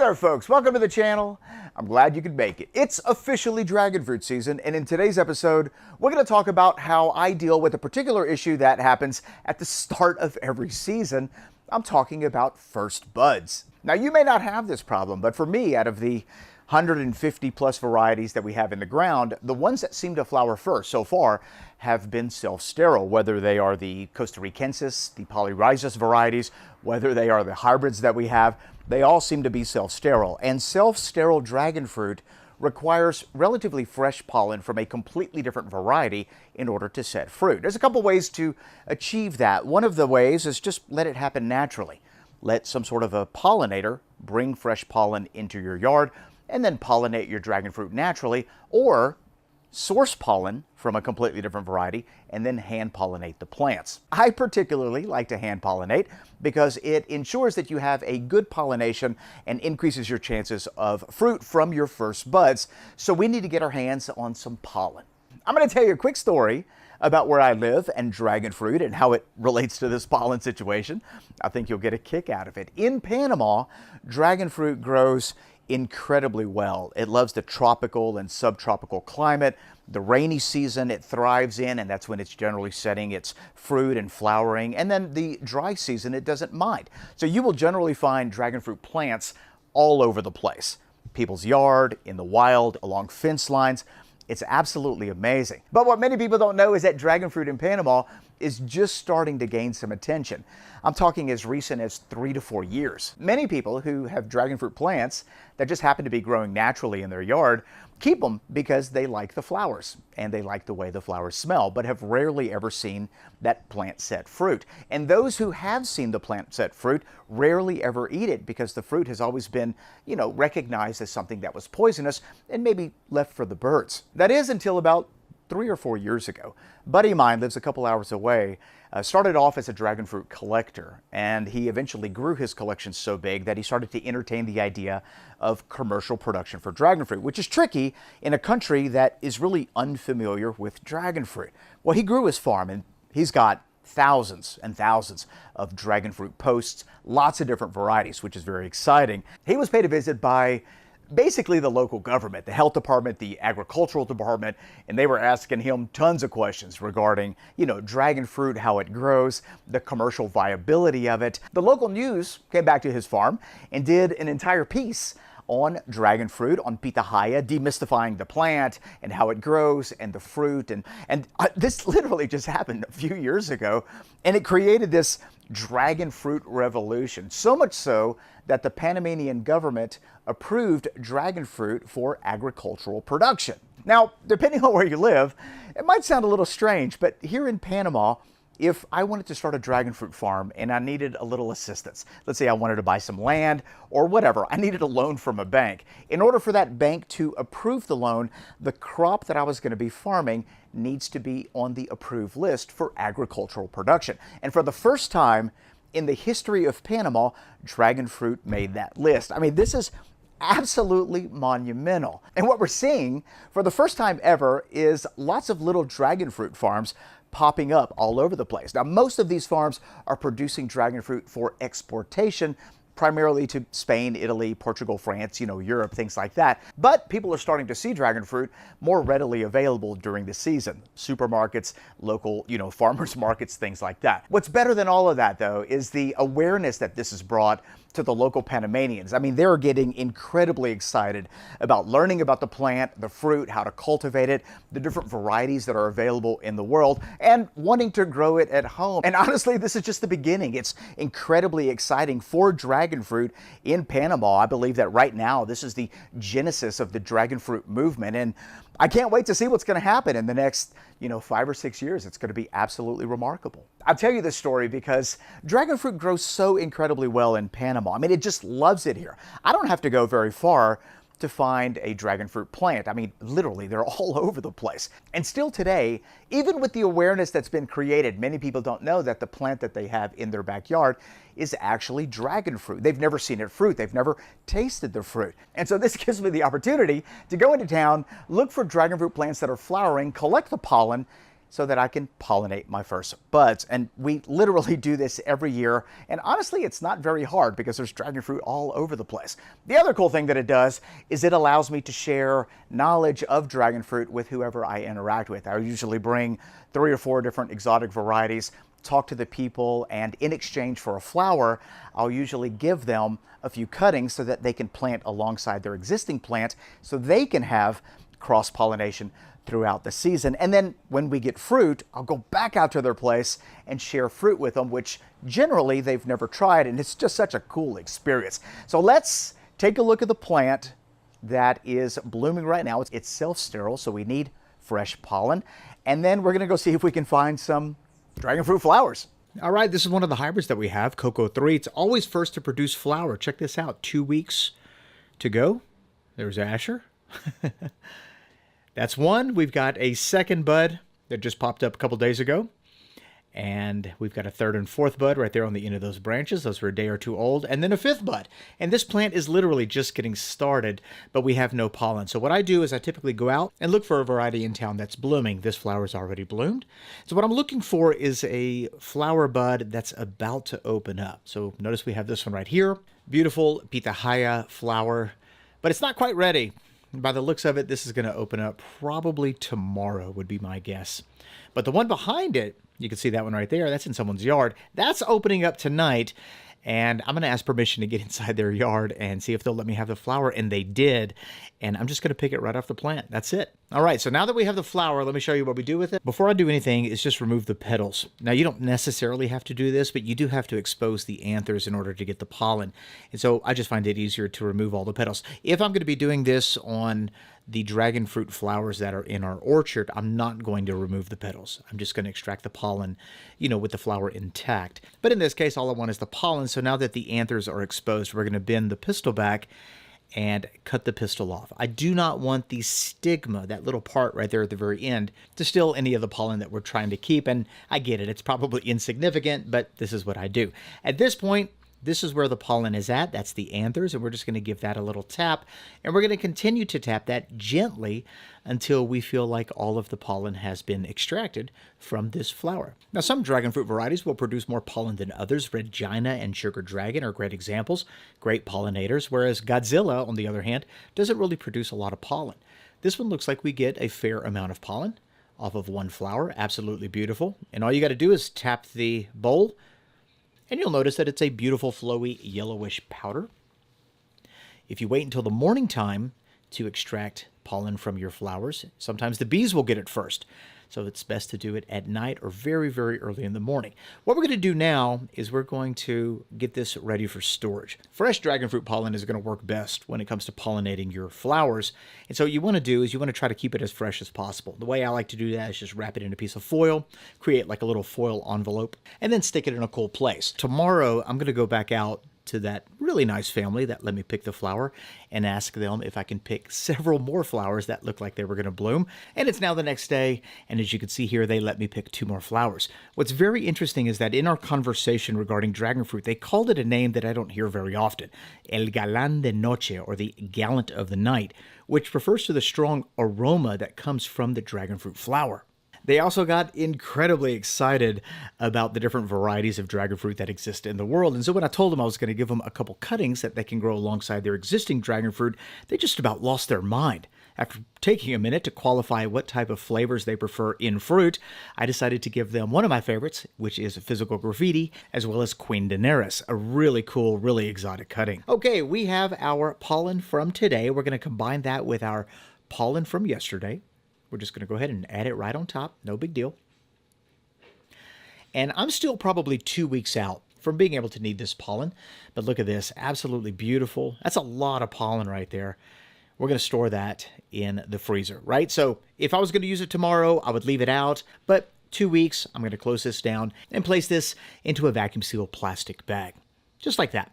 there folks, welcome to the channel. I'm glad you could make it. It's officially dragon fruit season, and in today's episode, we're going to talk about how I deal with a particular issue that happens at the start of every season. I'm talking about first buds. Now you may not have this problem, but for me, out of the 150 plus varieties that we have in the ground, the ones that seem to flower first so far have been self-sterile, whether they are the Costa Ricensis, the polyrhizis varieties, whether they are the hybrids that we have, they all seem to be self-sterile. And self-sterile dragon fruit requires relatively fresh pollen from a completely different variety in order to set fruit. There's a couple ways to achieve that. One of the ways is just let it happen naturally. Let some sort of a pollinator bring fresh pollen into your yard and then pollinate your dragon fruit naturally, or source pollen from a completely different variety and then hand pollinate the plants. I particularly like to hand pollinate because it ensures that you have a good pollination and increases your chances of fruit from your first buds. So we need to get our hands on some pollen. I'm going to tell you a quick story about where I live and dragon fruit and how it relates to this pollen situation. I think you'll get a kick out of it. In Panama, dragon fruit grows incredibly well. It loves the tropical and subtropical climate. The rainy season it thrives in, and that's when it's generally setting its fruit and flowering. And then the dry season it doesn't mind. So you will generally find dragon fruit plants all over the place. People's yard, in the wild, along fence lines. It's absolutely amazing. But what many people don't know is that dragon fruit in Panama is just starting to gain some attention. I'm talking as recent as 3 to 4 years. Many people who have dragon fruit plants that just happen to be growing naturally in their yard keep them because they like the flowers and they like the way the flowers smell, but have rarely ever seen that plant set fruit. And those who have seen the plant set fruit rarely ever eat it because the fruit has always been, recognized as something that was poisonous and maybe left for the birds. That is until about 3 or 4 years ago. A buddy of mine lives a couple hours away, started off as a dragon fruit collector, and he eventually grew his collection so big that he started to entertain the idea of commercial production for dragon fruit, which is tricky in a country that is really unfamiliar with dragon fruit. Well, he grew his farm and he's got thousands and thousands of dragon fruit posts, lots of different varieties, which is very exciting. He was paid a visit by basically the local government, the health department, the agricultural department, and they were asking him tons of questions regarding, dragon fruit, how it grows, the commercial viability of it. The local news came back to his farm and did an entire piece on dragon fruit, on pitahaya, demystifying the plant and how it grows and the fruit. And this literally just happened a few years ago, and it created this dragon fruit revolution. So much so that the Panamanian government approved dragon fruit for agricultural production. Now, depending on where you live, it might sound a little strange, but here in Panama, if I wanted to start a dragon fruit farm and I needed a little assistance, let's say I wanted to buy some land or whatever, I needed a loan from a bank. In order for that bank to approve the loan, the crop that I was going to be farming needs to be on the approved list for agricultural production. And for the first time in the history of Panama, dragon fruit made that list. I mean, this is absolutely monumental. And what we're seeing for the first time ever is lots of little dragon fruit farms popping up all over the place. Now, most of these farms are producing dragon fruit for exportation, primarily to Spain, Italy, Portugal, France, Europe, things like that. But people are starting to see dragon fruit more readily available during the season. Supermarkets, local, farmers markets, things like that. What's better than all of that, though, is the awareness that this has brought to the local Panamanians. I mean, they're getting incredibly excited about learning about the plant, the fruit, how to cultivate it, the different varieties that are available in the world, and wanting to grow it at home. And honestly, this is just the beginning. It's incredibly exciting for dragon fruit in Panama. I believe that right now, this is the genesis of the dragon fruit movement. And I can't wait to see what's going to happen in the next, 5 or 6 years. It's going to be absolutely remarkable. I'll tell you this story because dragon fruit grows so incredibly well in Panama. I mean, it just loves it here. I don't have to go very far to find a dragon fruit plant. I mean, literally, they're all over the place. And still today, even with the awareness that's been created, many people don't know that the plant that they have in their backyard is actually dragon fruit. They've never seen it fruit. They've never tasted the fruit. And so this gives me the opportunity to go into town, look for dragon fruit plants that are flowering, collect the pollen, so that I can pollinate my first buds. And we literally do this every year. And honestly, it's not very hard because there's dragon fruit all over the place. The other cool thing that it does is it allows me to share knowledge of dragon fruit with whoever I interact with. I usually bring 3 or 4 different exotic varieties, talk to the people, and in exchange for a flower, I'll usually give them a few cuttings so that they can plant alongside their existing plant so they can have cross-pollination throughout the season. And then when we get fruit, I'll go back out to their place and share fruit with them, which generally they've never tried, and it's just such a cool experience. So let's take a look at the plant that is blooming right now. It's self-sterile, so we need fresh pollen. And then we're gonna go see if we can find some dragon fruit flowers. All right, this is one of the hybrids that we have, Cocoa 3. It's always first to produce flower. Check this out, 2 weeks to go. There's Asher. That's one. We've got a second bud that just popped up a couple days ago. And we've got a third and fourth bud right there on the end of those branches. Those were a day or two old. And then a fifth bud. And this plant is literally just getting started, but we have no pollen. So what I do is I typically go out and look for a variety in town that's blooming. This flower's already bloomed. So what I'm looking for is a flower bud that's about to open up. So notice we have this one right here. Beautiful pitahaya flower, but it's not quite ready. By the looks of it, this is going to open up probably tomorrow would be my guess. But the one behind it, you can see that one right there. That's in someone's yard. That's opening up tonight. And I'm going to ask permission to get inside their yard and see if they'll let me have the flower. And they did. And I'm just going to pick it right off the plant. That's it. All right. So now that we have the flower, let me show you what we do with it. Before I do anything, is just remove the petals. Now, you don't necessarily have to do this, but you do have to expose the anthers in order to get the pollen. And so I just find it easier to remove all the petals. If I'm going to be doing this on the dragon fruit flowers that are in our orchard, I'm not going to remove the petals. I'm just going to extract the pollen, with the flower intact. But in this case, all I want is the pollen. So now that the anthers are exposed, we're going to bend the pistil back and cut the pistil off. I do not want the stigma, that little part right there at the very end, to steal any of the pollen that we're trying to keep. And I get it. It's probably insignificant, but this is what I do. At this point, this is where the pollen is at. That's the anthers, and we're just going to give that a little tap. And we're going to continue to tap that gently until we feel like all of the pollen has been extracted from this flower. Now, some dragon fruit varieties will produce more pollen than others. Regina and Sugar Dragon are great examples, great pollinators, whereas Godzilla, on the other hand, doesn't really produce a lot of pollen. This one looks like we get a fair amount of pollen off of one flower. Absolutely beautiful. And all you got to do is tap the bowl, and you'll notice that it's a beautiful, flowy, yellowish powder. If you wait until the morning time to extract pollen from your flowers, sometimes the bees will get it first. So it's best to do it at night or very, very early in the morning. What we're going to do now is we're going to get this ready for storage. Fresh dragon fruit pollen is going to work best when it comes to pollinating your flowers. And so what you want to do is you want to try to keep it as fresh as possible. The way I like to do that is just wrap it in a piece of foil, create like a little foil envelope, and then stick it in a cool place. Tomorrow, I'm going to go back out to that really nice family that let me pick the flower and ask them if I can pick several more flowers that look like they were going to bloom. And it's now the next day, and as you can see here, they let me pick 2 more flowers. What's very interesting is that in our conversation regarding dragon fruit, they called it a name that I don't hear very often, El Galán de Noche, or the Gallant of the Night, which refers to the strong aroma that comes from the dragon fruit flower. They also got incredibly excited about the different varieties of dragon fruit that exist in the world. And so when I told them I was going to give them a couple cuttings that they can grow alongside their existing dragon fruit, they just about lost their mind. After taking a minute to qualify what type of flavors they prefer in fruit, I decided to give them one of my favorites, which is Physical Graffiti, as well as Queen Daenerys, a really cool, really exotic cutting. Okay, we have our pollen from today. We're going to combine that with our pollen from yesterday. We're just going to go ahead and add it right on top. No big deal. And I'm still probably 2 weeks out from being able to need this pollen. But look at this. Absolutely beautiful. That's a lot of pollen right there. We're going to store that in the freezer, right? So if I was going to use it tomorrow, I would leave it out. But 2 weeks, I'm going to close this down and place this into a vacuum sealed plastic bag. Just like that.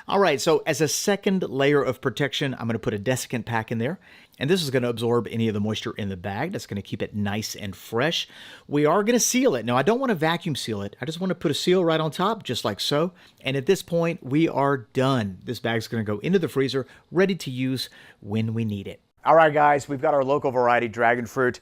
All right, so as a second layer of protection, I'm going to put a desiccant pack in there. And this is going to absorb any of the moisture in the bag. That's going to keep it nice and fresh. We are going to seal it. Now, I don't want to vacuum seal it. I just want to put a seal right on top, just like so. And at this point, we are done. This bag's going to go into the freezer, ready to use when we need it. All right, guys, we've got our local variety dragon fruit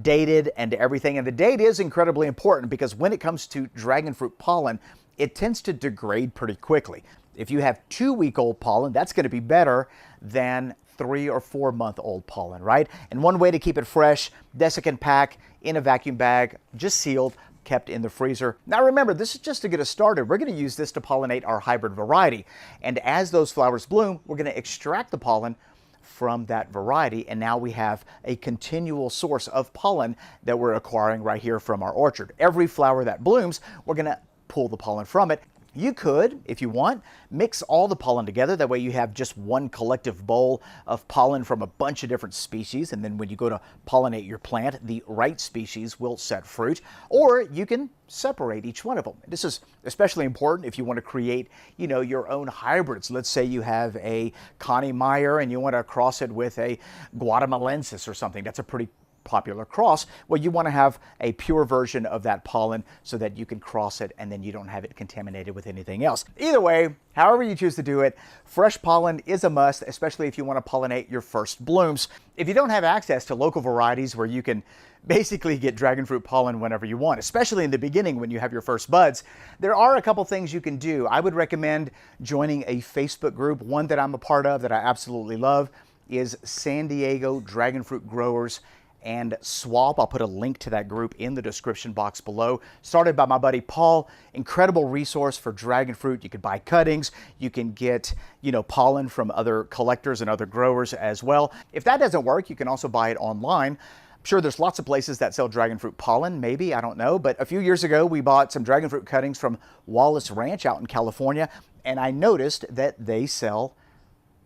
dated and everything. And the date is incredibly important because when it comes to dragon fruit pollen, it tends to degrade pretty quickly. If you have 2-week-old pollen, that's going to be better than 3 or 4-month-old pollen, right? And one way to keep it fresh, desiccant pack in a vacuum bag, just sealed, kept in the freezer. Now remember, this is just to get us started. We're going to use this to pollinate our hybrid variety. And as those flowers bloom, we're going to extract the pollen from that variety, and now we have a continual source of pollen that we're acquiring right here from our orchard. Every flower that blooms, we're going to pull the pollen from it. You could, if you want, mix all the pollen together. That way you have just one collective bowl of pollen from a bunch of different species, and then when you go to pollinate your plant, the right species will set fruit. Or you can separate each one of them. This is especially important if you want to create, your own hybrids. Let's say you have a Connie Meyer and you want to cross it with a Guatemalensis or something. That's a pretty popular cross. Well, you want to have a pure version of that pollen so that you can cross it and then you don't have it contaminated with anything else. Either way, however you choose to do it, fresh pollen is a must, especially if you want to pollinate your first blooms. If you don't have access to local varieties where you can basically get dragon fruit pollen whenever you want, especially in the beginning when you have your first buds, there are a couple things you can do. I would recommend joining a Facebook group. One that I'm a part of that I absolutely love is San Diego Dragon Fruit Growers and Swap. I'll put a link to that group in the description box below. Started by my buddy Paul. Incredible resource for dragon fruit. You can buy cuttings. You can get, pollen from other collectors and other growers as well. If that doesn't work, you can also buy it online. I'm sure there's lots of places that sell dragon fruit pollen, maybe, I don't know. But a few years ago, we bought some dragon fruit cuttings from Wallace Ranch out in California, and I noticed that they sell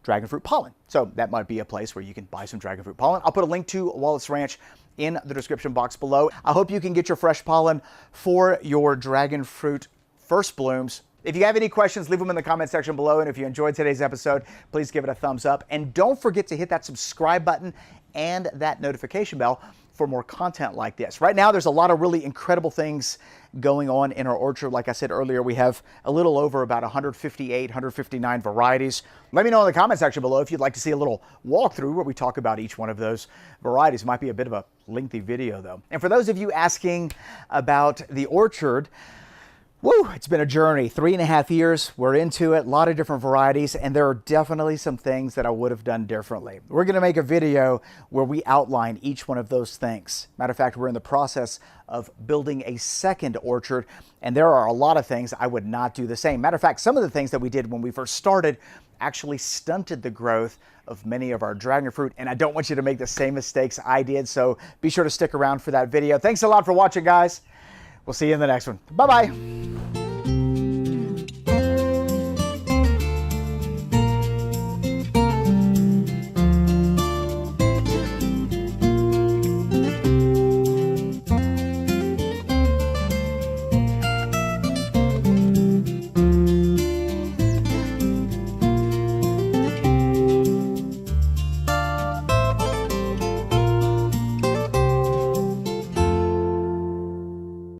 dragon fruit pollen. So that might be a place where you can buy some dragon fruit pollen. I'll put a link to Wallace Ranch in the description box below. I hope you can get your fresh pollen for your dragon fruit first blooms. If you have any questions, leave them in the comment section below. And if you enjoyed today's episode, please give it a thumbs up. And don't forget to hit that subscribe button and that notification bell for more content like this. Right now, there's a lot of really incredible things going on in our orchard. Like I said earlier, we have a little over about 158, 159 varieties. Let me know in the comment section below if you'd like to see a little walkthrough where we talk about each one of those varieties. It might be a bit of a lengthy video though. And for those of you asking about the orchard, it's been a journey. 3.5 years. We're into it. A lot of different varieties, and there are definitely some things that I would have done differently. We're going to make a video where we outline each one of those things. Matter of fact, we're in the process of building a second orchard, and there are a lot of things I would not do the same. Matter of fact, some of the things that we did when we first started actually stunted the growth of many of our dragon fruit, and I don't want you to make the same mistakes I did, so be sure to stick around for that video. Thanks a lot for watching, guys. We'll see you in the next one. Bye-bye.